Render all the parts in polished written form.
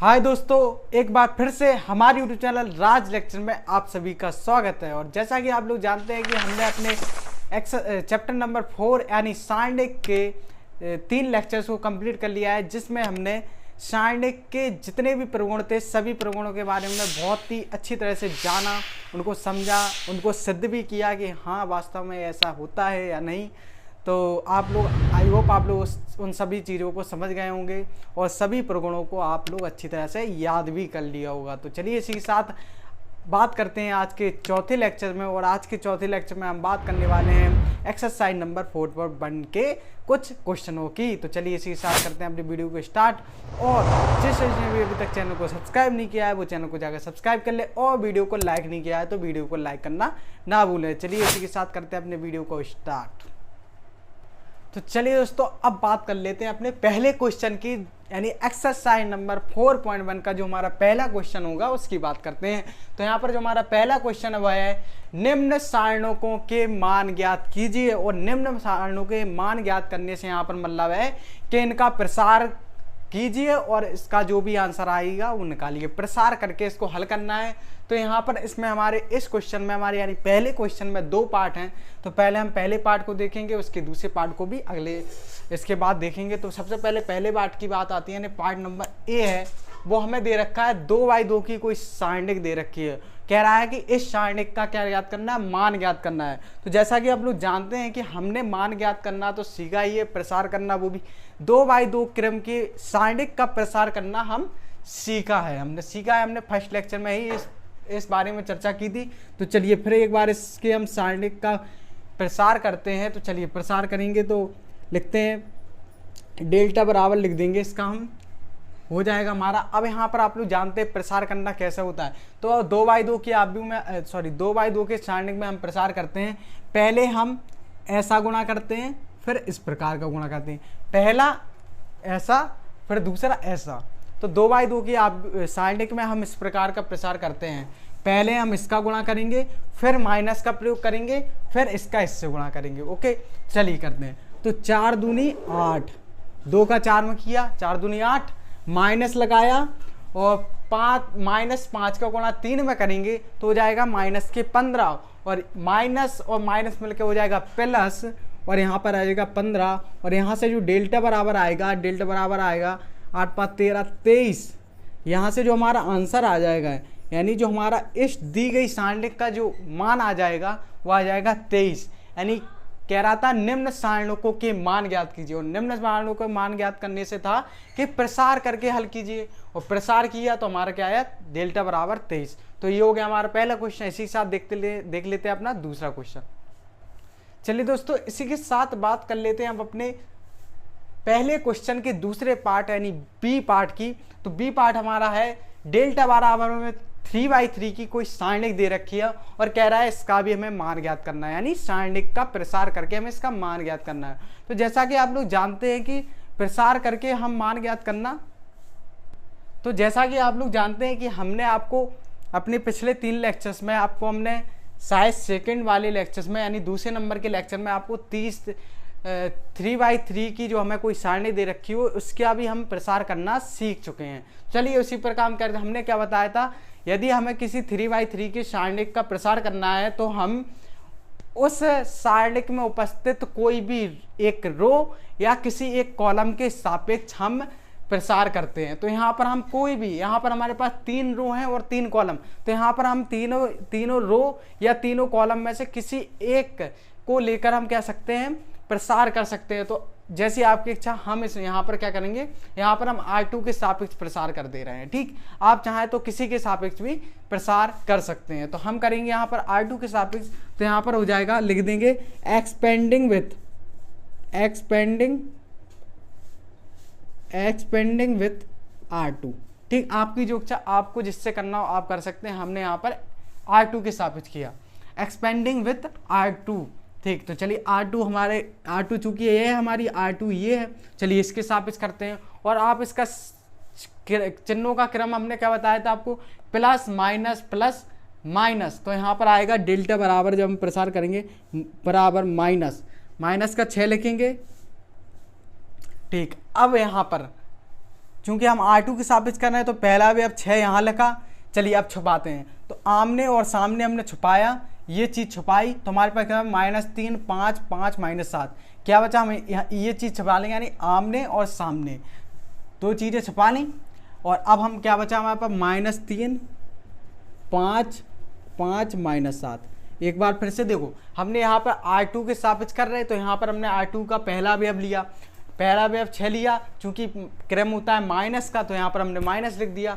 हाय दोस्तों, एक बार फिर से हमारे यूट्यूब चैनल राज लेक्चर में आप सभी का स्वागत है। और जैसा कि आप लोग जानते हैं कि हमने अपने चैप्टर नंबर 4 यानी सारणिक के 3 लेक्चर्स को कंप्लीट कर लिया है, जिसमें हमने सारणिक के जितने भी प्रगुण थे सभी प्रगुणों के बारे में बहुत ही अच्छी तरह से जाना, उनको समझा, उनको सिद्ध भी किया कि हाँ वास्तव में ऐसा होता है या नहीं। तो आप लोग आई होप आप लोग उन सभी चीज़ों को समझ गए होंगे और सभी प्रगुणों को आप लोग अच्छी तरह से याद भी कर लिया होगा। तो चलिए इसी के साथ बात करते हैं आज के चौथे लेक्चर में। और आज के चौथे लेक्चर में हम बात करने वाले हैं एक्सरसाइज नंबर 4.1 के कुछ क्वेश्चनों की। तो चलिए इसी के साथ करते हैं अपनी वीडियो को स्टार्ट। और जिसने भी अभी तक चैनल को सब्सक्राइब नहीं किया है वो चैनल को जाकर सब्सक्राइब कर ले, और वीडियो को लाइक नहीं किया है तो वीडियो को लाइक करना ना भूलें। चलिए इसी के साथ करते हैं अपने वीडियो को स्टार्ट। तो चलिए दोस्तों, अब बात कर लेते हैं अपने पहले क्वेश्चन की, यानी एक्सरसाइज नंबर 4.1 का जो हमारा पहला क्वेश्चन होगा उसकी बात करते हैं। तो यहाँ पर जो हमारा पहला क्वेश्चन है वह है निम्न सारणकों के मान ज्ञात कीजिए। और निम्न सारणकों के मान ज्ञात करने से यहाँ पर मतलब है कि इनका प्रसार कीजिए और इसका जो भी आंसर आएगा वो निकालिए। प्रसार करके इसको हल करना है। तो यहाँ पर इसमें हमारे इस क्वेश्चन में हमारे यानी पहले क्वेश्चन में 2 पार्ट हैं। तो पहले हम पहले पार्ट को देखेंगे, उसके दूसरे पार्ट को भी अगले इसके बाद देखेंगे। तो सबसे पहले पार्ट की बात आती है, यानी पार्ट नंबर ए है, वो हमें दे रखा है 2/2 की कोई सारणिक दे रखी है। कह रहा है कि इस सारणिक का क्या ज्ञात करना है, मान ज्ञात करना है। तो जैसा कि आप लोग जानते हैं कि हमने मान ज्ञात करना तो सीखा ही है, प्रसार करना वो भी 2/2 क्रम के सारणिक का प्रसार करना हम सीखा है। हमने फर्स्ट लेक्चर में ही इस बारे में चर्चा की थी। तो चलिए फिर एक बार इसके हम सारणिक का प्रसार करते हैं। तो चलिए प्रसार करेंगे तो लिखते हैं डेल्टा बराबर लिख देंगे, इसका हम हो जाएगा हमारा। अब यहाँ पर आप लोग जानते हैं प्रसार करना कैसे होता है। तो 2/2 की आव्यूह में 2/2 के सारणिक में हम प्रसार करते हैं। पहले हम ऐसा गुणा करते हैं, फिर इस प्रकार का गुणा करते हैं। पहला ऐसा, फिर दूसरा ऐसा। तो 2/2 की सारणिक में हम इस प्रकार का प्रसार करते हैं। पहले हम इसका गुणा करेंगे, फिर माइनस का प्रयोग करेंगे, फिर इसका इससे गुणा करेंगे। ओके चलिए करते हैं। तो 4 दूनी 8, 2 का 4 में किया, 4 दूनी 8, माइनस लगाया और -5 का गुणा 3 में करेंगे तो हो जाएगा -15। और माइनस मिलकर हो जाएगा प्लस, और यहाँ पर आ जाएगा 15। और यहाँ से जो डेल्टा बराबर आएगा 8 5 13 23। यहाँ से जो हमारा आंसर आ जाएगा, यानी जो हमारा इस दी गई सारणिक का जो मान आ जाएगा वो आ जाएगा 23। यानी कह रहा था निम्न सारणकों के मान ज्ञात कीजिए। और निम्न सारणकों के मान ज्ञात करने से था कि प्रसार करके हल कीजिए, और प्रसार किया तो हमारा क्या आया, डेल्टा बराबर 23। तो ये हो गया हमारा पहला क्वेश्चन। इसी के साथ देख लेते हैं अपना दूसरा क्वेश्चन। चलिए दोस्तों, इसी के साथ बात कर लेते हैं हम अपने पहले क्वेश्चन के दूसरे पार्ट यानी बी पार्ट की। तो बी पार्ट हमारा है डेल्टा बराबर में 3/3 की कोई सारणिक दे रखी है और कह रहा है इसका भी हमें मान ज्ञात करना है, यानी सारणिक का प्रसार करके हमें इसका मान ज्ञात करना है। तो जैसा कि आप लोग जानते हैं कि प्रसार करके हम मान ज्ञात करना, तो जैसा कि आप लोग जानते हैं कि हमने आपको अपने पिछले 3 लेक्चर्स में आपको हमने शायद सेकेंड वाले लेक्चर्स में यानी दूसरे नंबर के लेक्चर में आपको 3/3 की जो हमें कोई सारणी दे रखी हो उसका भी हम प्रसार करना सीख चुके हैं। चलिए उसी पर काम करते। हमने क्या बताया था, यदि हमें किसी 3/3 की सारणिक का प्रसार करना है तो हम उस सारणिक में उपस्थित कोई भी एक रो या किसी एक कॉलम के सापेक्ष हम प्रसार करते हैं। तो यहाँ पर हम कोई भी, यहाँ पर हमारे पास 3 रो हैं और 3 कॉलम। तो यहाँ पर हम तीनों रो या तीनों कॉलम में से किसी एक को लेकर हम कह सकते हैं प्रसार कर सकते हैं। तो जैसी आपकी इच्छा, हम इस यहाँ पर क्या करेंगे, यहाँ पर हम R2 के सापेक्ष प्रसार कर दे रहे हैं। ठीक, आप चाहें तो किसी के सापेक्ष भी प्रसार कर सकते हैं। तो हम करेंगे यहाँ पर R2 के सापेक्ष। तो यहाँ पर हो जाएगा, लिख देंगे एक्सपेंडिंग विथ R2। ठीक, आपकी जो इच्छा, आपको जिससे करना हो आप कर सकते हैं। हमने यहाँ पर R2 के सापेक्ष किया, एक्सपेंडिंग विथ R2। ठीक, तो चलिए R2 हमारे R2 चूंकि ये है हमारी R2 ये है, चलिए इसके सापेक्ष करते हैं। और आप इसका चिन्हों का क्रम हमने क्या बताया था आपको, प्लस माइनस। तो यहाँ पर आएगा डेल्टा बराबर, जब हम प्रसार करेंगे बराबर माइनस का 6 लिखेंगे। ठीक, अब यहाँ पर चूंकि हम R2 के सापेक्ष कर रहे हैं तो पहला अवयव 6 यहाँ लिखा। चलिए अब छुपाते हैं, तो आमने और सामने हमने छुपाया, ये चीज़ छुपाई तो हमारे पास क्या, -3 5 5 -7, क्या बचा, हमें ये चीज़ छुपा लेंगे, यानी आमने और सामने दो चीज़ें छुपा ली। और अब हम क्या बचा हमारे पास, -3 5 5 -7। एक बार फिर से देखो, हमने यहाँ पर R2 के सापेक्ष कर रहे हैं तो यहाँ पर हमने R2 का पहला अवयव लिया, पहला अवयव 6 लिया, चूंकि क्रम होता है माइनस का तो यहाँ पर हमने माइनस लिख दिया।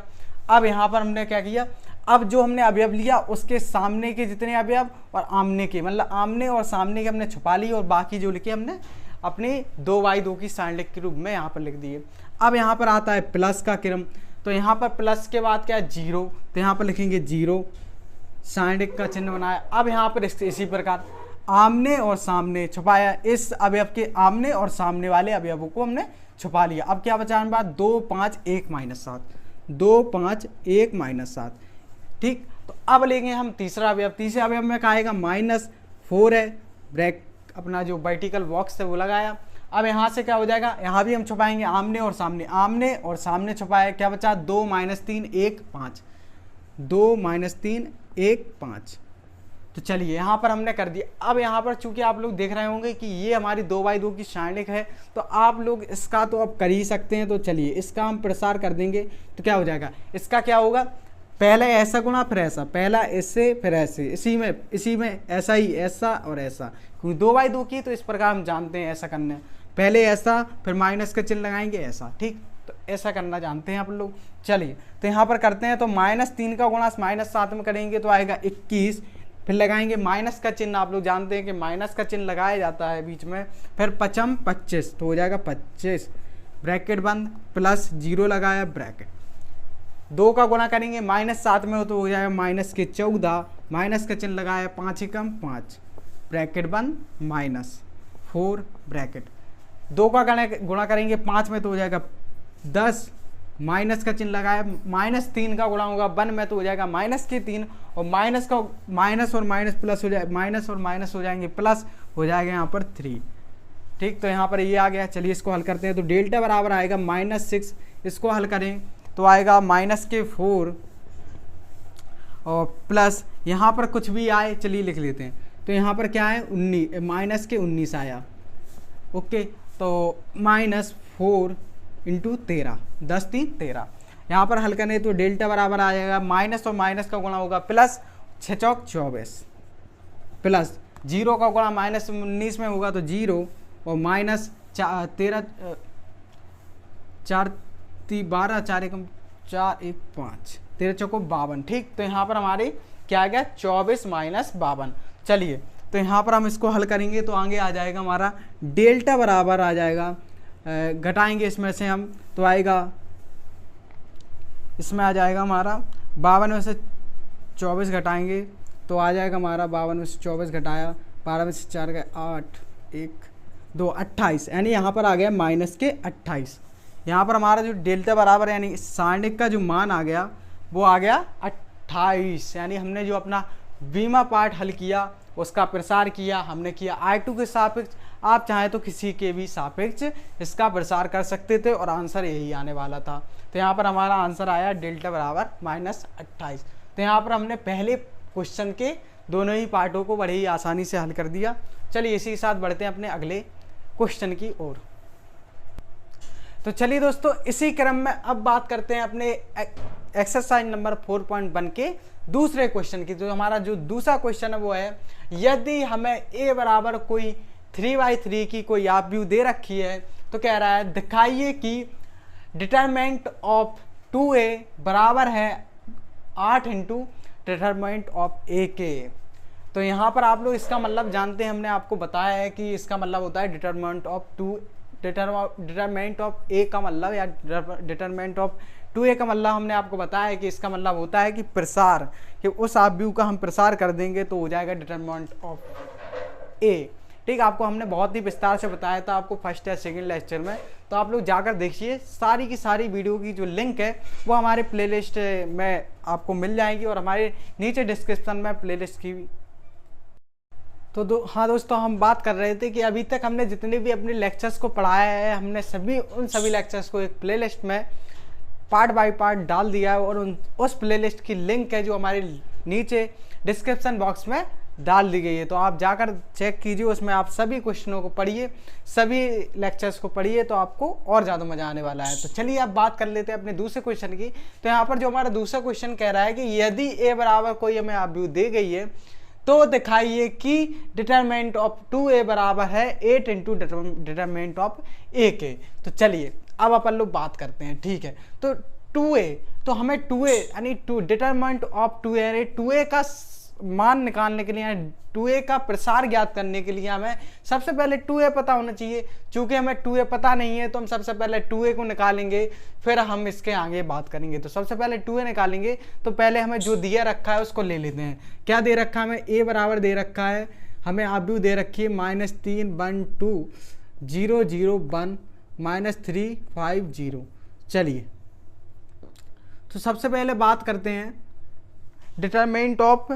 अब यहाँ पर हमने क्या किया, अब जो हमने अवयव लिया उसके सामने के जितने अवयव और आमने के, मतलब आमने और सामने के हमने छुपा लिए और बाकी जो लिखे हमने अपने 2/2 की साइंडिक के रूप में यहाँ पर लिख दिए। अब यहाँ पर आता है प्लस का क्रम, तो यहाँ पर प्लस के बाद क्या है 0, तो यहाँ पर लिखेंगे 0, साइंडिक का चिन्ह बनाया। अब यहाँ पर इसी प्रकार आमने और सामने छुपाया, इस अवयव के आमने और सामने वाले अवयवों को हमने छुपा लिया। अब क्या बचा हमारे पास, 2 5 1 -7, 2 5 1 -7, ठीक। तो अब लेंगे हम तीसरा अवयव, तीसरे अवयव में क्या आएगा, -4 है, ब्रैक अपना जो वर्टिकल बॉक्स है वो लगाया। अब यहाँ से क्या हो जाएगा, यहाँ भी हम छुपाएंगे आमने और सामने, आमने और सामने छुपाया, क्या बचा 2 -3 1 5, 2 -3 1 5। तो चलिए यहाँ पर हमने कर दिया। अब यहाँ पर चूंकि आप लोग देख रहे होंगे कि ये हमारी 2/2 की साइंडिक है, तो आप लोग इसका तो अब कर ही सकते हैं। तो चलिए इसका हम प्रसार कर देंगे, तो क्या हो जाएगा, इसका क्या होगा, पहले ऐसा गुणा फिर ऐसा, पहला इससे फिर ऐसे, इसी में ऐसा ही, ऐसा और ऐसा, क्योंकि 2/2 की तो इस प्रकार हम जानते हैं ऐसा करना है, पहले ऐसा फिर माइनस का चिन्ह लगाएंगे ऐसा, ठीक। तो ऐसा करना जानते हैं आप लोग। चलिए तो यहाँ पर करते हैं, तो -3 का गुणा -7 में करेंगे तो आएगा 21, फिर लगाएंगे माइनस का चिन्ह, आप लोग जानते हैं कि माइनस का चिन्ह लगाया जाता है बीच में, फिर 5 25 तो हो जाएगा 25, ब्रैकेट बंद, प्लस 0 लगाया ब्रैकेट, 2 का गुणा करेंगे -7 में हो तो हो जाएगा -14, माइनस का चिन्ह लगाया, 5 एकम 5, ब्रैकेट बंद, -4 ब्रैकेट, 2 का गुणा करेंगे 5 में तो हो जाएगा 10, माइनस का चिन्ह लगाया, -3 का गुणा होगा 1 में तो हो जाएगा -3, और माइनस और माइनस प्लस हो जाए, माइनस और माइनस हो जाएंगे प्लस, हो जाएगा यहाँ पर 3, ठीक। तो यहाँ पर ये आ गया। चलिए इसको हल करते हैं, तो डेल्टा बराबर आएगा -6, इसको हल करें तो आएगा -4 और प्लस यहाँ पर कुछ भी आए, चलिए लिख लेते हैं, तो यहाँ पर क्या है 19 आया, ओके। तो -4 × 13, 10 3 13, यहाँ पर हल करने तो डेल्टा बराबर आ जाएगा, माइनस और माइनस का गुणा होगा प्लस 6 चौक 24, प्लस 0 का गुणा -19 में होगा तो 0, और -13 4 12 4 एकम 4 1 5, 13 चौको 52, ठीक। तो यहाँ पर हमारे क्या आ गया 24 - 52। चलिए तो यहाँ पर हम इसको हल करेंगे तो आगे आ जाएगा हमारा डेल्टा बराबर आ जाएगा, घटाएंगे इसमें से हम तो आएगा, इसमें आ जाएगा हमारा 52 में से 24 घटाएंगे तो आ जाएगा हमारा 52 में से 24 घटाया, 12 में से 4 गए 8 1 2 28, यानी यहाँ पर आ गया -28। यहाँ पर हमारा जो डेल्टा बराबर यानी साइंडिक का जो मान आ गया वो आ गया 28, यानी हमने जो अपना बीमा पार्ट हल किया उसका प्रसार किया, हमने किया R2 के सापेक्ष, आप चाहें तो किसी के भी सापेक्ष इसका प्रसार कर सकते थे और आंसर यही आने वाला था। तो यहाँ पर हमारा आंसर आया डेल्टा बराबर -28। तो यहाँ पर हमने पहले क्वेश्चन के दोनों ही पार्टों को बड़े ही आसानी से हल कर दिया। चलिए इसी के साथ बढ़ते हैं अपने अगले क्वेश्चन की ओर। तो चलिए दोस्तों इसी क्रम में अब बात करते हैं अपने एक्सरसाइज नंबर 4.1 के दूसरे क्वेश्चन की। तो हमारा जो दूसरा क्वेश्चन है वो है, यदि हमें a बराबर कोई 3/3 की कोई आप व्यू दे रखी है तो कह रहा है दिखाइए कि डिटरमिनेंट ऑफ 2a बराबर है 8 × डिटरमिनेंट ऑफ a के। तो यहाँ पर आप लोग इसका मतलब जानते हैं, हमने आपको बताया है कि इसका मतलब होता है डिटरमिनेंट ऑफ a का मतलब या डिटरमिनेंट ऑफ 2a का मतलब हमने आपको बताया है कि इसका मतलब होता है कि प्रसार, कि उस आप व्यू का हम प्रसार कर देंगे तो हो जाएगा डिटरमिनेंट ऑफ a, ठीक। आपको हमने बहुत ही विस्तार से बताया था आपको फर्स्ट या सेकंड लेक्चर में, तो आप लोग जाकर देखिए, सारी की सारी वीडियो की जो लिंक है वो हमारे प्लेलिस्ट में आपको मिल जाएगी और हमारे नीचे डिस्क्रिप्शन में प्लेलिस्ट की तो हाँ दोस्तों, हम बात कर रहे थे कि अभी तक हमने जितने भी अपने लेक्चर्स को पढ़ाया है, हमने उन सभी लेक्चर्स को एक प्लेलिस्ट में पार्ट बाय पार्ट डाल दिया है और उस प्लेलिस्ट की लिंक है जो हमारे नीचे डिस्क्रिप्शन बॉक्स में डाल दी गई है। तो आप जाकर चेक कीजिए, उसमें आप सभी क्वेश्चनों को पढ़िए, सभी लेक्चर्स को पढ़िए, तो आपको और ज़्यादा मज़ा आने वाला है। तो चलिए अब बात कर लेते हैं अपने दूसरे क्वेश्चन की। तो यहाँ पर जो हमारा दूसरा क्वेश्चन कह रहा है कि यदि ए बराबर कोई हमें वैल्यू दी गई है तो दिखाइए कि डिटरमिनेंट ऑफ 2a बराबर है 8 इंटू डिटरमिनेंट ऑफ a के। तो चलिए अब अपन लोग बात करते हैं, ठीक है। तो 2a, तो हमें 2a यानी डिटरमिनेंट ऑफ 2a यानी 2a का मान निकालने के लिए, 2a का प्रसार ज्ञात करने के लिए हमें सबसे पहले 2a पता होना चाहिए। चूंकि हमें 2a पता नहीं है तो हम सबसे पहले 2a को निकालेंगे, फिर हम इसके आगे बात करेंगे। तो सबसे पहले 2a निकालेंगे, तो पहले हमें जो दिया रखा है उसको ले लेते हैं। क्या दे रखा है हमें? a बराबर दे रखा है, हमें आब्यू दे रखी है -3 1 2 0 0 1 -3 5 0। चलिए तो सबसे पहले बात करते हैं डिटरमिनेंट ऑफ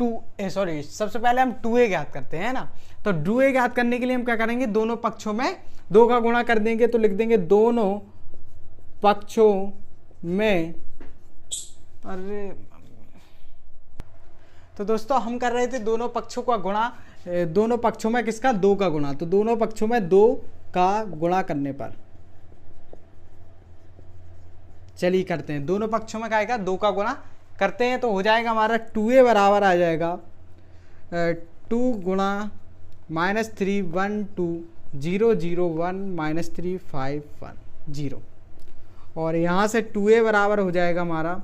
सबसे पहले हम 2a ज्ञात करते हैं ना। तो 2a ज्ञात करने के लिए हम क्या करेंगे, दोनों पक्षों में 2 का गुणा कर देंगे। तो लिख देंगे दोनों पक्षों में, अरे तो दोस्तों हम कर रहे थे दोनों पक्षों का गुणा, दोनों पक्षों में किसका? 2 का गुणा। तो दोनों पक्षों में 2 का गुणा करने पर, चलिए करते हैं, दोनों पक्षों में क्या आएगा? 2 का गुणा करते हैं तो हो जाएगा हमारा 2a बराबर आ जाएगा 2 गुणा -3 1 2 0 0 1 -3 5 1 0। और यहाँ से 2a बराबर हो जाएगा हमारा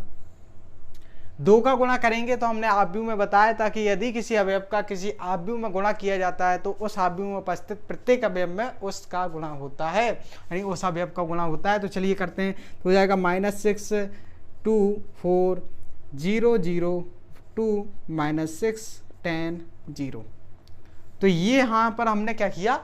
2 का गुणा करेंगे। तो हमने आव्यूह में बताया था कि यदि किसी अवयव का किसी आव्यूह में गुणा किया जाता है तो उस आव्यूह में उपस्थित प्रत्येक अवयव में उसका गुणा होता है, यानी उस अवयव का गुणा होता है। तो चलिए करते हैं, तो हो जाएगा -6 2 4 0 0 2 -6 10 0। तो ये यहाँ पर हमने क्या किया,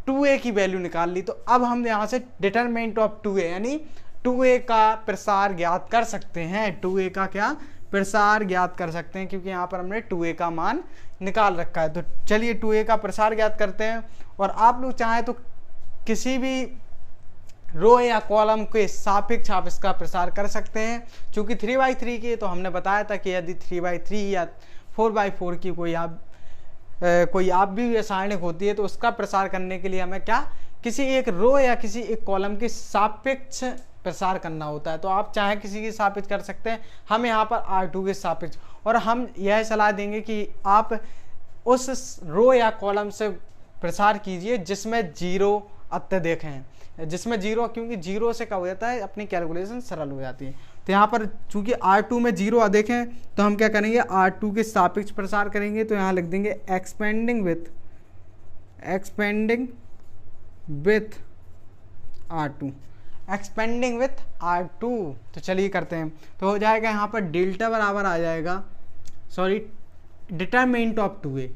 2a की वैल्यू निकाल ली। तो अब हम यहाँ से डिटरमिनेंट ऑफ 2a यानी 2a का प्रसार ज्ञात कर सकते हैं। 2a का क्या प्रसार ज्ञात कर सकते हैं, क्योंकि यहाँ पर हमने 2a का मान निकाल रखा है। तो चलिए 2a का प्रसार ज्ञात करते हैं। और आप लोग चाहें तो किसी भी रो या कॉलम के सापेक्ष आप इसका प्रसार कर सकते हैं। चूंकि 3/3 की, तो हमने बताया था कि यदि 3/3 या 4/4 की कोई आप भी रासायनिक होती है तो उसका प्रसार करने के लिए हमें क्या, किसी एक रो या किसी एक कॉलम के सापेक्ष प्रसार करना होता है। तो आप चाहे किसी के सापेक्ष कर सकते हैं, हम यहाँ पर R2 के सापेक्ष। और हम यह सलाह देंगे कि आप उस रो या कॉलम से प्रसार कीजिए जिसमें 0 अत्यधिक हैं, जिसमें 0, क्योंकि 0 से क्या हो जाता है, अपनी कैलकुलेशन सरल हो जाती है। तो यहाँ पर चूंकि R2 में 0 अधिक हैं तो हम क्या करेंगे, R2 के सापेक्ष प्रसार करेंगे। तो यहाँ लिख देंगे expanding with R2, expanding with R2। तो चलिए करते हैं, तो हो जाएगा यहाँ पर डेल्टा बराबर आ जाएगा, डिटरमिनेंट ऑफ 2a,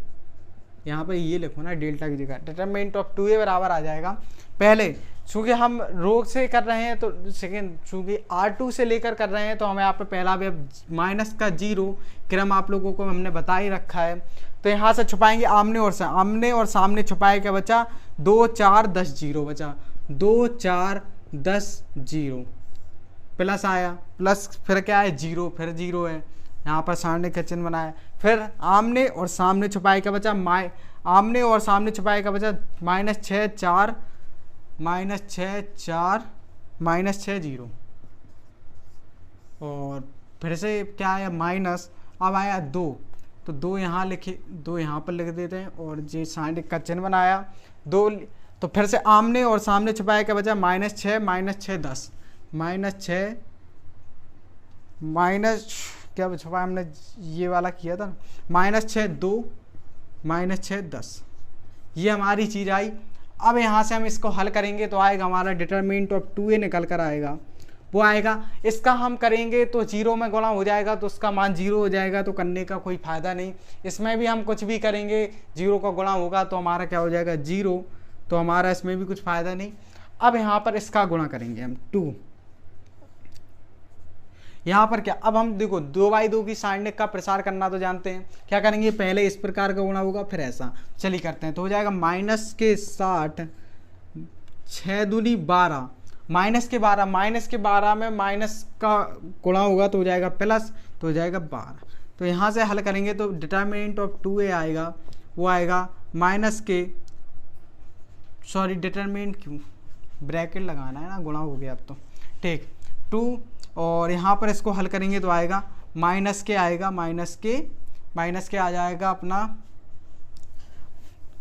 यहाँ पर ये लिखो ना डेल्टा की जगह, डिटरमिनेंट ऑफ 2a बराबर आ जाएगा। पहले चूंकि हम रो से कर रहे हैं तो सेकेंड, चूंकि R2 से लेकर कर रहे हैं तो हमें यहाँ पे पहला भी माइनस का 0 क्रम आप लोगों को हमने बता ही रखा है। तो यहाँ से छुपाएंगे आमने और सामने छुपाए क्या बचा, 2 4 10 0 बचा, 2 4 10 0 प्लस आया, प्लस फिर क्या है 0, फिर 0 है, यहाँ पर सामने का चिन्ह बनाया, फिर आमने और सामने छुपाए का बचा, आमने और सामने छुपाए का बचा -6 4 -6 0। और फिर से क्या आया माइनस, अब आया 2, तो 2 यहाँ लिखे, 2 यहाँ पर लिख देते हैं और ये साइड का चिन्ह बनाया 2। तो फिर से आमने और सामने छुपाए का बचा -6 10 -6 क्या छुपाया हमने, ये वाला किया था -6 2 -6 10, ये हमारी चीज़ आई। अब यहाँ से हम इसको हल करेंगे तो आएगा हमारा डिटरमिनेंट ऑफ 2a निकल कर आएगा, वो आएगा, इसका हम करेंगे तो 0 में गुणा हो जाएगा तो उसका मान 0 हो जाएगा, तो करने का कोई फ़ायदा नहीं। इसमें भी हम कुछ भी करेंगे 0 का गुणा होगा तो हमारा क्या हो जाएगा 0, तो हमारा इसमें भी कुछ फ़ायदा नहीं। अब यहाँ पर इसका गुणा करेंगे हम 2, यहाँ पर क्या, अब हम देखो 2/2 की सारणिक का प्रसार करना तो जानते हैं, क्या करेंगे पहले इस प्रकार का गुणा होगा फिर ऐसा, चलिए करते हैं। तो हो जाएगा -60 6 दूनी 12 -12 में माइनस का गुणा होगा तो हो जाएगा प्लस, तो हो जाएगा 12। तो यहाँ से हल करेंगे तो डिटरमिनेंट ऑफ 2a आएगा, वो आएगा डिटरमिनेंट क्यों ब्रैकेट लगाना है ना, गुणा हो गया अब तो ठीक 2, और यहाँ पर इसको हल करेंगे तो आएगा माइनस के आएगा, माइनस के आ जाएगा अपना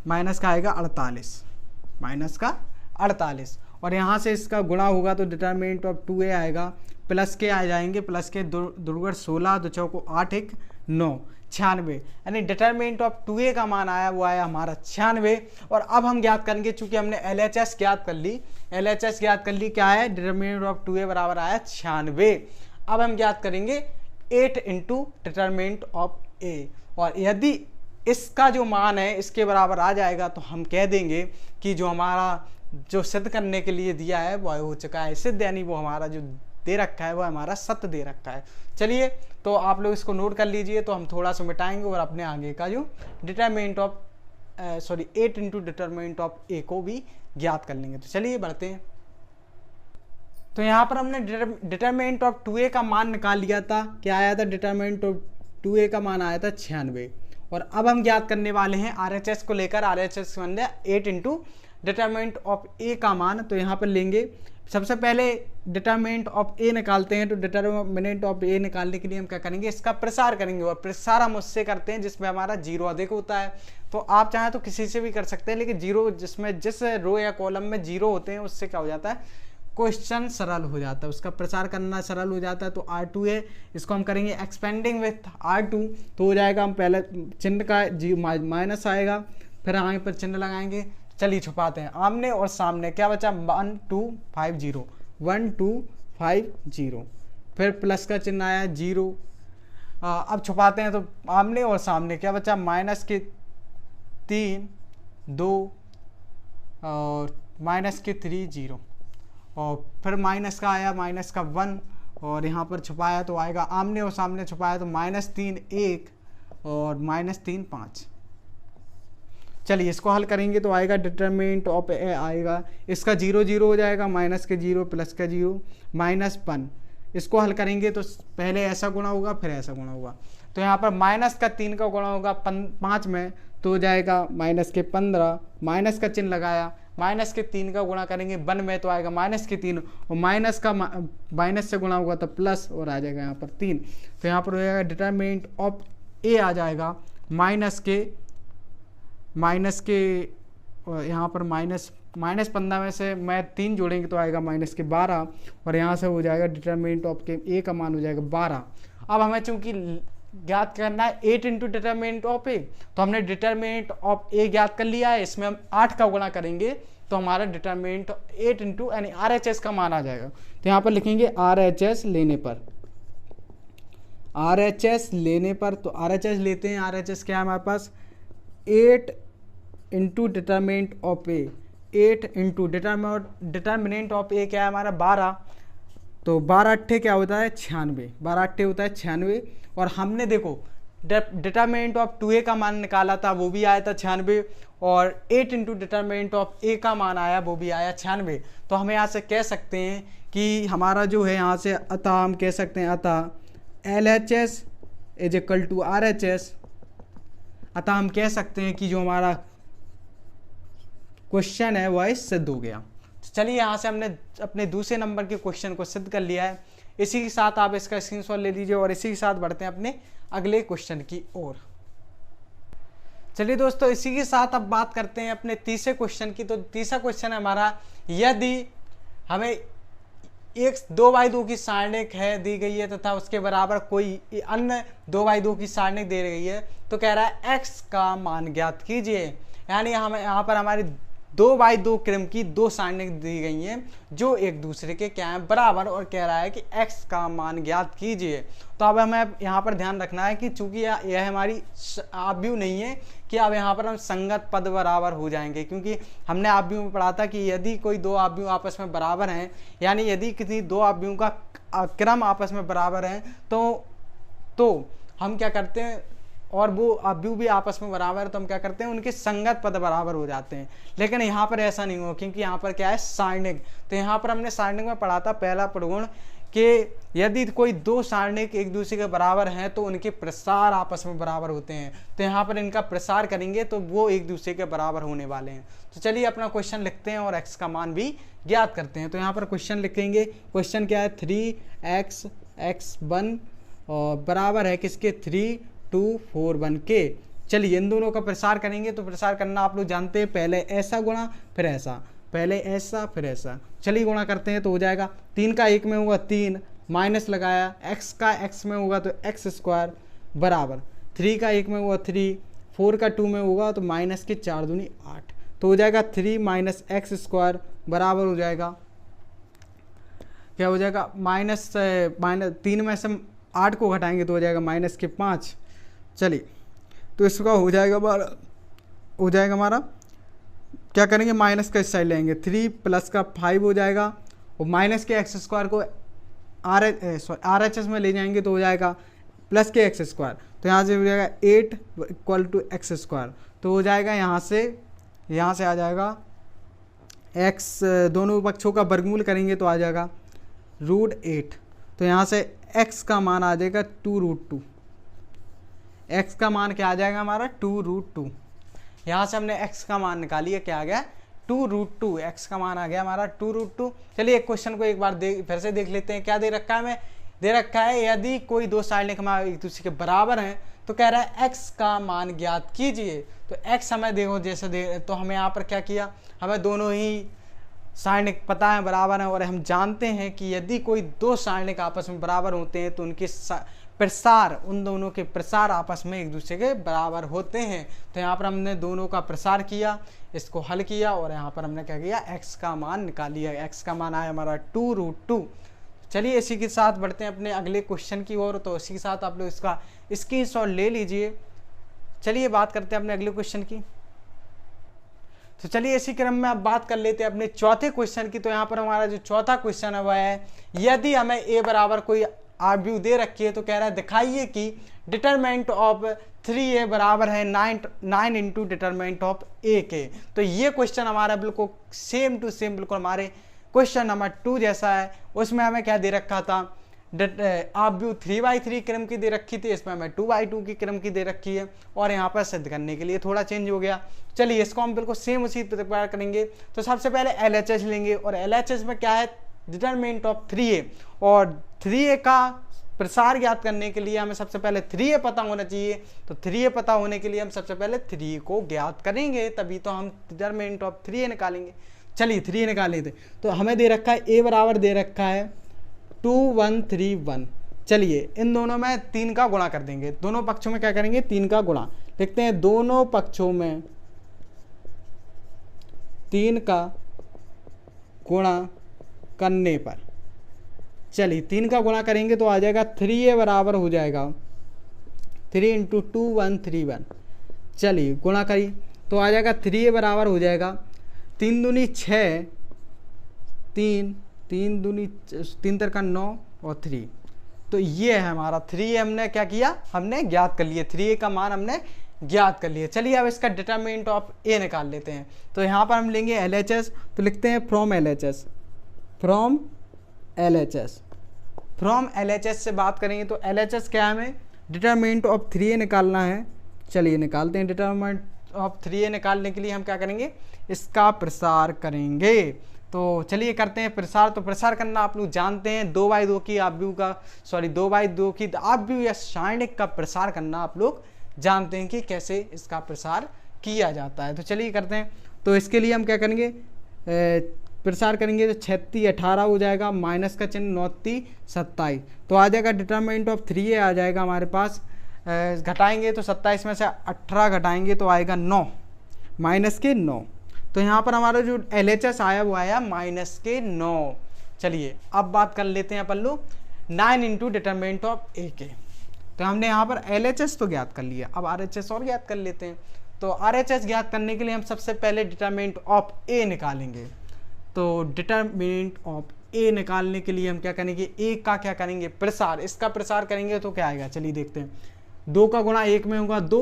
माइनस का आएगा 48, और यहाँ से इसका गुणा होगा तो डिटरमिनेंट ऑफ 2a आएगा, प्लस के आ जाएंगे, प्लस के दुर्गुण 16, 2 चौको 8, 1 9, 96, यानी डिटरमिनेंट ऑफ 2a का मान आया वो आया हमारा 96। और अब हम ज्ञात करेंगे, चूंकि हमने LHS ज्ञात कर ली, क्या है डिटरमिनेंट ऑफ 2a बराबर आया 96। अब हम ज्ञात करेंगे 8 इंटू डिटरमिनेंट ऑफ a, और यदि इसका जो मान है इसके बराबर आ जाएगा तो हम कह देंगे कि जो हमारा जो सिद्ध करने के लिए दिया है वो हो चुका है सिद्ध, यानी वो हमारा जो दे रखा है वो हमारा सत्य दे रखा है। चलिए तो आप लोग इसको नोट कर लीजिए, तो हम थोड़ा सा मिटाएंगे और अपने आगे का जो determinant of 8 into determinant of a को भी ज्ञात कर लेंगे। तो चलिए बढ़ते हैं। तो यहाँ पर हमने डिटरमिनेंट ऑफ 2a का मान निकाल लिया था, क्या आया था डिटरमिनेंट ऑफ 2a का मान आया था 96, और अब हम ज्ञात करने वाले हैं RHS को लेकर। RHS मान लिया 8 इंटू डिटरमिनेंट ऑफ a का मान। तो यहाँ पर लेंगे सबसे पहले डिटरमिनेंट ऑफ a निकालते हैं, तो डिटरमिनेंट ऑफ a निकालने के लिए हम क्या करेंगे, इसका प्रसार करेंगे, और प्रसार हम उससे करते हैं जिसमें हमारा 0 अधिक होता है। तो आप चाहें तो किसी से भी कर सकते हैं, लेकिन 0 जिसमें जिस रो या कॉलम में 0 होते हैं उससे क्या हो जाता है, क्वेश्चन सरल हो जाता है, उसका प्रसार करना सरल हो जाता है। तो R2 है, इसको हम करेंगे एक्सपेंडिंग विथ R2, तो हो जाएगा, हम पहले चिन्ह का माइनस आएगा, फिर आगे पर चिन्ह लगाएंगे। चलिए छुपाते हैं, आमने और सामने क्या बचा 1250, 1250, फिर प्लस का चिन्ह आया 0। अब छुपाते हैं तो आमने और सामने क्या बचा माइनस के 3 2 और माइनस के 3 0, और फिर माइनस का आया माइनस का 1, और यहाँ पर छुपाया तो आएगा आमने और सामने छुपाया तो -3 1 और -3 5। चलिए इसको हल करेंगे तो आएगा डिटरमिनेंट ऑफ a आएगा, इसका 0 0 हो जाएगा, माइनस के 0 प्लस का 0 -1। इसको हल करेंगे तो पहले ऐसा गुणा होगा फिर ऐसा गुणा होगा, तो यहाँ पर माइनस का 3 का गुणा होगा 5 में, तो हो जाएगा माइनस के 15, माइनस का चिन्ह लगाया, माइनस के 3 का गुणा करेंगे 1 में तो आएगा माइनस के 3, और माइनस से गुणा होगा तो प्लस, और आ जाएगा यहाँ पर 3। तो यहाँ पर हो जाएगा डिटरमिनेंट ऑफ a आ जाएगा माइनस के यहाँ पर -15 में से मैं 3 जोड़ेंगे तो आएगा -12, और यहाँ से हो जाएगा डिटरमिनेंट ऑफ के a का मान हो जाएगा 12। अब हमें चूंकि ज्ञात करना है 8 इंटू डिटरमिनेंट ऑफ a, तो हमने डिटरमिनेंट ऑफ a ज्ञात कर लिया है, इसमें हम 8 का गुणा करेंगे तो हमारा डिटरमिनेंट 8 इंटू यानी RHS का मान आ जाएगा। तो यहाँ पर लिखेंगे RHS लेने पर, तो RHS लेते हैं। RHS क्या है हमारे पास 8 into determinant of a, 8 into determinant of a क्या है हमारा 12, तो 12 अट्ठे क्या होता है 96, 12 अट्ठे होता है 96। और हमने देखो डिटरमिनेंट ऑफ 2a का मान निकाला था वो भी आया था 96, और 8 इंटू डिटरमिनेंट ऑफ a का मान आया वो भी आया 96। तो हम यहाँ से कह सकते हैं कि हमारा जो है यहाँ से अतः हम कह सकते हैं अतः LHS is equal to RHS, अतः हम कह सकते हैं कि जो हमारा क्वेश्चन है वह सिद्ध हो गया। तो चलिए यहाँ से हमने अपने दूसरे नंबर के क्वेश्चन को सिद्ध कर लिया है। इसी के साथ आप इसका स्क्रीनशॉट ले लीजिए और इसी के साथ बढ़ते हैं अपने अगले क्वेश्चन की ओर। चलिए दोस्तों, इसी के साथ अब बात करते हैं अपने तीसरे क्वेश्चन की। तो तीसरा क्वेश्चन है हमारा, यदि हमें एक 2x2 की सारणिक है दी गई है तथा उसके बराबर कोई अन्य 2x2 की सारणिक दे गई है, तो कह रहा है x का मान ज्ञात कीजिए। यानी हमें यहाँ पर हमारी 2x2 क्रम की 2 सारणिक दी गई हैं जो एक दूसरे के क्या है बराबर, और कह रहा है कि x का मान ज्ञात कीजिए। तो अब हमें यहाँ पर ध्यान रखना है कि चूंकि यह हमारी आव्यूह नहीं है कि अब यहाँ पर हम संगत पद बराबर हो जाएंगे, क्योंकि हमने आव्यूह में पढ़ा था कि यदि कोई 2 आव्यूह आपस में बराबर हैं, यानी यदि किसी 2 आव्यूहों का क्रम आपस में बराबर है तो हम क्या करते हैं और वो अभी भी आपस में बराबर है तो हम क्या करते हैं, उनके संगत पद बराबर हो जाते हैं। लेकिन यहाँ पर ऐसा नहीं होगा क्योंकि यहाँ पर क्या है, सारणिक। तो यहाँ पर हमने सारणिक में पढ़ा था पहला प्रगुण कि यदि कोई दो सारणिक एक दूसरे के बराबर हैं तो उनके प्रसार आपस में बराबर होते हैं। तो यहाँ पर इनका प्रसार करेंगे तो वो एक दूसरे के बराबर होने वाले हैं। तो चलिए अपना क्वेश्चन लिखते हैं और x का मान भी ज्ञात करते हैं। तो यहाँ पर क्वेश्चन लिखेंगे, क्वेश्चन क्या है, 3x x1 और बराबर है किसके, 3 2 4 1 के। चलिए इन दोनों का प्रसार करेंगे। तो प्रसार करना आप लोग जानते हैं, पहले ऐसा गुणा फिर ऐसा, पहले ऐसा फिर ऐसा। चलिए गुणा करते हैं तो हो जाएगा 3 का 1 में होगा 3, माइनस लगाया, x का x में होगा तो x स्क्वायर बराबर 3 का 1 में होगा 3, 4 का 2 में होगा तो माइनस के 4 दूनी 8। तो हो जाएगा 3 माइनस एक्स स्क्वायर बराबर हो जाएगा, क्या हो जाएगा, माइनस 3 में से 8 को घटाएंगे तो हो जाएगा माइनस के 5। चलिए तो इसका हो जाएगा हमारा क्या करेंगे, माइनस का इस साइड लेंगे, 3 प्लस का 5 हो जाएगा और माइनस के एक्स स्क्वायर को आर एच एस में ले जाएंगे तो हो जाएगा प्लस के एक्स स्क्वायर। तो यहाँ से हो जाएगा 8 इक्वल टू एक्स स्क्वायर। तो हो जाएगा यहाँ से आ जाएगा x, दोनों पक्षों का वर्गमूल करेंगे तो आ जाएगा √8। तो यहाँ से x का मान आ जाएगा 2√2। x का मान क्या आ जाएगा हमारा, 2√2। यहाँ से हमने x का मान निकाली है, क्या आ गया, 2√2। x का मान आ गया हमारा 2√2। चलिए एक क्वेश्चन को एक बार फिर से देख लेते हैं। क्या दे रखा है हमें, दे रखा है यदि कोई दो सारणिक एक दूसरे के बराबर हैं तो कह रहा है x का मान ज्ञात कीजिए। तो x हमें देखो जैसे तो हमें यहाँ पर क्या किया, हमें दोनों ही सारणिक पता है बराबर हैं और हम जानते हैं कि यदि कोई दो सारणिक आपस में बराबर होते हैं तो उनके प्रसार, उन दोनों के प्रसार आपस में एक दूसरे के बराबर होते हैं। तो यहाँ पर हमने दोनों का प्रसार किया, इसको हल किया और यहाँ पर हमने क्या किया, x का मान निकाल लिया। x का मान आया हमारा 2√2। चलिए इसी के साथ बढ़ते हैं अपने अगले क्वेश्चन की ओर। तो इसी के साथ आप लोग इसका स्क्रीनशॉट ले लीजिए। चलिए बात करते हैं अपने अगले क्वेश्चन की। तो चलिए इसी क्रम में अब बात कर लेते हैं अपने चौथे क्वेश्चन की। तो यहाँ पर हमारा जो चौथा क्वेश्चन है वह है, यदि हमें a बराबर कोई आर्ग्यू दे रखी है तो कह रहा है दिखाइए कि डिटरमिनेंट ऑफ 3a बराबर है 9 इंटू डिटरमिनेंट ऑफ a के। तो ये क्वेश्चन हमारा बिल्कुल सेम टू सेम बिल्कुल हमारे क्वेश्चन नंबर 2 जैसा है। उसमें हमें क्या दे रखा था, आर्ग्यू 3/3 क्रम की दे रखी थी, इसमें हमें 2/2 की क्रम की दे रखी है और यहाँ पर सिद्ध करने के लिए थोड़ा चेंज हो गया। चलिए इसको हम बिल्कुल सेम उसी प्रकार करेंगे। तो सबसे पहले LHS लेंगे और LHS में क्या है, डिटरमिनेंट ऑफ 3a, और 3a का प्रसार ज्ञात करने के लिए हमें सबसे पहले 3a पता होना चाहिए। तो 3a पता होने के लिए हम सबसे पहले 3 को ज्ञात करेंगे, तभी तो हम डिटरमिनेंट ऑफ 3a निकालेंगे। चलिए 3a निकाल लेते। तो हमें दे रखा है a बराबर दे रखा है 2 1 3 1। चलिए इन दोनों में 3 का गुणा कर देंगे, दोनों पक्षों में क्या करेंगे, 3 का गुणा। देखते हैं दोनों पक्षों में 3 का गुणा करने पर, चलिए 3 का गुणा करेंगे तो आ जाएगा 3a बराबर हो जाएगा 3 × 2 1 3 1। चलिए गुणा करिए तो आ जाएगा 3a बराबर हो जाएगा 3 दूनी 6, 3 दूनी 3 का 9 और 3। तो ये है हमारा 3a हमने क्या किया, हमने ज्ञात कर लिए, 3a का मान हमने ज्ञात कर लिए। चलिए अब इसका डिटरमिनेंट ऑफ a निकाल लेते हैं। तो यहाँ पर हम लेंगे LHS। तो लिखते हैं फ्रॉम LHS से बात करेंगे तो LHS क्या है, हमें डिटरमिनेंट ऑफ 3a निकालना है। चलिए निकालते हैं। डिटरमिनेंट ऑफ 3a निकालने के लिए हम क्या करेंगे, इसका प्रसार करेंगे। तो चलिए करते हैं प्रसार। तो प्रसार करना आप लोग जानते हैं, 2/2 की आव्यूह या सारणिक का प्रसार करना आप लोग जानते हैं कि कैसे इसका प्रसार किया जाता है। तो चलिए करते हैं। तो इसके लिए हम क्या करेंगे, प्रसार करेंगे तो 36 18 हो जाएगा, माइनस का चिन्ह 9 3 27। तो आ जाएगा डिटरमिनेंट ऑफ 3a आ जाएगा हमारे पास, घटाएंगे तो 27 में से 18 घटाएंगे तो आएगा 9, माइनस के 9। तो यहाँ पर हमारा जो LHS आया वो आया माइनस के 9। चलिए अब बात कर लेते हैं अपन लोग 9 इंटू डिटरमिनेंट ऑफ a के। तो हमने यहाँ पर LHS तो ज्ञात कर लिया, अब RHS और ज्ञात कर लेते हैं। तो RHS ज्ञात करने के लिए हम सबसे पहले डिटरमिनेंट ऑफ a निकालेंगे। तो डिटरमिनेंट ऑफ a निकालने के लिए हम क्या करेंगे, a का क्या करेंगे, प्रसार, इसका प्रसार करेंगे तो क्या आएगा, चलिए देखते हैं। 2 का गुणा 1 में होगा 2,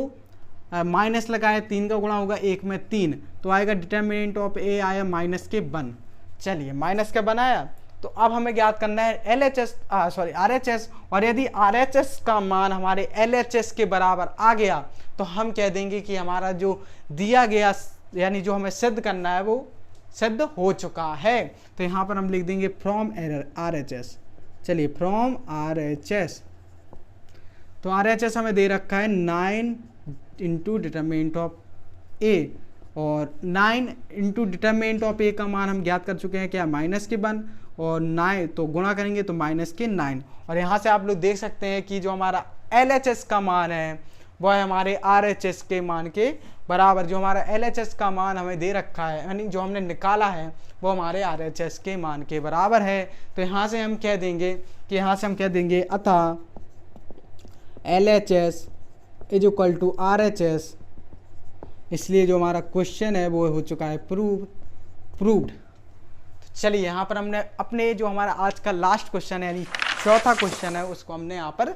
माइनस लगाए 3 का गुणा होगा 1 में 3, तो आएगा डिटर्मिनेंट ऑफ ए आया -1। चलिए माइनस का बनाया, तो अब हमें ज्ञात करना है RHS, और यदि RHS का मान हमारे LHS के बराबर आ गया तो हम कह देंगे कि हमारा जो दिया गया यानी जो हमें सिद्ध करना है वो सिद्ध हो चुका है। तो यहाँ पर हम लिख देंगे फ्रॉम RHS। चलिए फ्रॉम RHS, तो RHS हमें दे रखा है 9 इंटू डिटरमिनेंट ऑफ ए, और 9 इंटू डिटरमिनेंट ऑफ ए का मान हम ज्ञात कर चुके हैं क्या, -1, और 9 तो गुणा करेंगे तो -9। और यहाँ से आप लोग देख सकते हैं कि जो हमारा LHS का मान है वह है हमारे RHS के मान के बराबर। जो हमारा LHS का मान हमें दे रखा है यानी जो हमने निकाला है वो हमारे RHS के मान के बराबर है। तो यहाँ से हम कह देंगे अतः LHS is equal to RHS, इसलिए जो हमारा क्वेश्चन है वो हो चुका है प्रूव्ड। तो चलिए यहाँ पर हमने अपने जो हमारा आज का लास्ट क्वेश्चन है यानी चौथा क्वेश्चन है उसको हमने यहाँ पर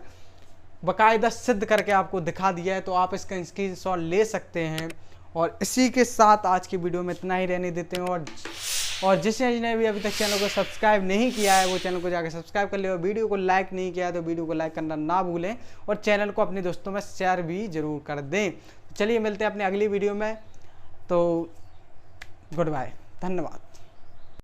बाकायदा सिद्ध करके आपको दिखा दिया है, तो आप इसका स्क्रीनशॉट ले सकते हैं। और इसी के साथ आज की वीडियो में इतना ही रहने देते हैं, और जिसने भी अभी तक चैनल को सब्सक्राइब नहीं किया है वो चैनल को जाकर सब्सक्राइब कर ले, और वीडियो को लाइक नहीं किया है तो वीडियो को लाइक करना ना भूलें, और चैनल को अपने दोस्तों में शेयर भी ज़रूर कर दें। चलिए मिलते हैं अपनी अगली वीडियो में, तो गुड बाय, धन्यवाद।